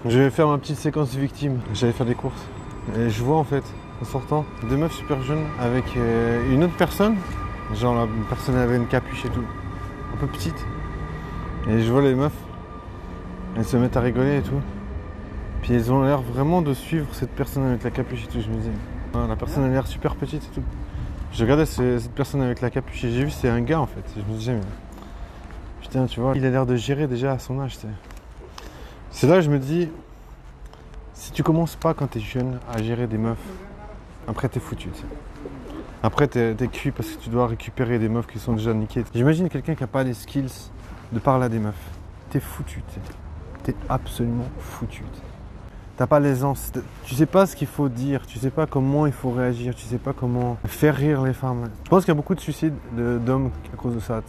Je vais faire ma petite séquence victime. J'allais faire des courses. Et je vois en fait, en sortant, deux meufs super jeunes avec une autre personne. Genre la personne avait une capuche et tout. Un peu petite. Et je vois les meufs. Elles se mettent à rigoler et tout. Puis elles ont l'air vraiment de suivre cette personne avec la capuche et tout. Je me dis, ah, la personne a l'air super petite et tout. Je regardais cette personne avec la capuche et j'ai vu c'est un gars en fait. Et je me disais, mais putain, tu vois, il a l'air de gérer déjà à son âge. Tu sais. C'est là que je me dis, si tu commences pas quand t'es jeune à gérer des meufs, après t'es foutu. Tu sais. Après t'es cuit parce que tu dois récupérer des meufs qui sont déjà niquées. J'imagine quelqu'un qui n'a pas les skills de parler à des meufs. T'es foutu. T'es absolument foutu. T'as pas l'aisance, tu sais pas ce qu'il faut dire, tu sais pas comment il faut réagir, tu sais pas comment faire rire les femmes. Je pense qu'il y a beaucoup de suicides d'hommes à cause de ça.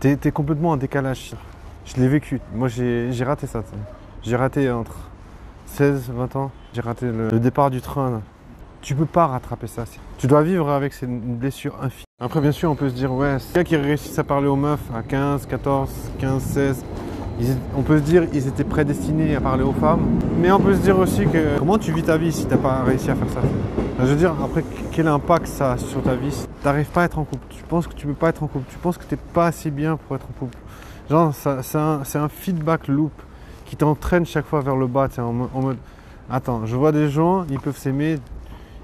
T'es complètement en décalage. Je l'ai vécu, moi j'ai raté ça. J'ai raté entre 16 et 20 ans, j'ai raté le départ du train. Là. Tu peux pas rattraper ça. Tu dois vivre avec une blessure infime. Après bien sûr on peut se dire ouais, c'est gars qui réussissent à parler aux meufs à 15, 14, 15, 16. On peut se dire qu'ils étaient prédestinés à parler aux femmes, mais on peut se dire aussi que comment tu vis ta vie si t'as pas réussi à faire ça. Je veux dire, après, quel impact ça a sur ta vie? T'arrives pas à être en couple, tu penses que tu peux pas être en couple, tu penses que t'es pas assez bien pour être en couple. Genre, c'est un feedback loop qui t'entraîne chaque fois vers le bas, en mode, attends, je vois des gens, ils peuvent s'aimer,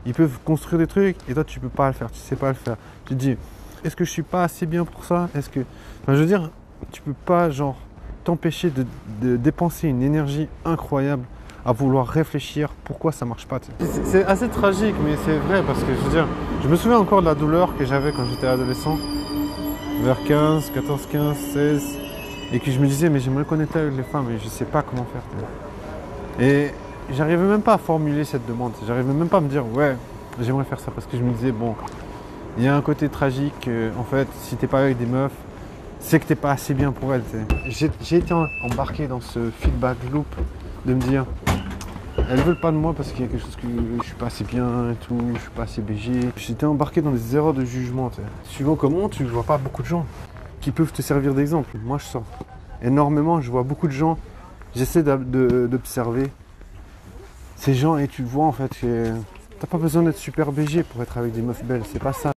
ils peuvent construire des trucs, et toi tu peux pas le faire, tu sais pas le faire. Tu te dis, est-ce que je suis pas assez bien pour ça? Est-ce que, enfin, je veux dire, tu peux pas, genre, t'empêcher de dépenser une énergie incroyable à vouloir réfléchir pourquoi ça marche pas. C'est assez tragique, mais c'est vrai parce que je veux dire, je me souviens encore de la douleur que j'avais quand j'étais adolescent, vers 15, 14, 15, 16, et que je me disais mais j'aimerais connecter avec les femmes et je sais pas comment faire. Et j'arrivais même pas à formuler cette demande, j'arrivais même pas à me dire ouais, j'aimerais faire ça parce que je me disais bon, il y a un côté tragique, en fait, si t'es pas avec des meufs, c'est que t'es pas assez bien pour elle. J'ai été embarqué dans ce feedback loop de me dire elles veulent pas de moi parce qu'il y a quelque chose que je suis pas assez bien et tout, je suis pas assez BG. J'étais embarqué dans des erreurs de jugement. Suivant comment, tu vois pas beaucoup de gens qui peuvent te servir d'exemple. Moi je sors énormément, je vois beaucoup de gens, j'essaie d'observer ces gens et tu vois en fait que t'as pas besoin d'être super BG pour être avec des meufs belles, c'est pas ça.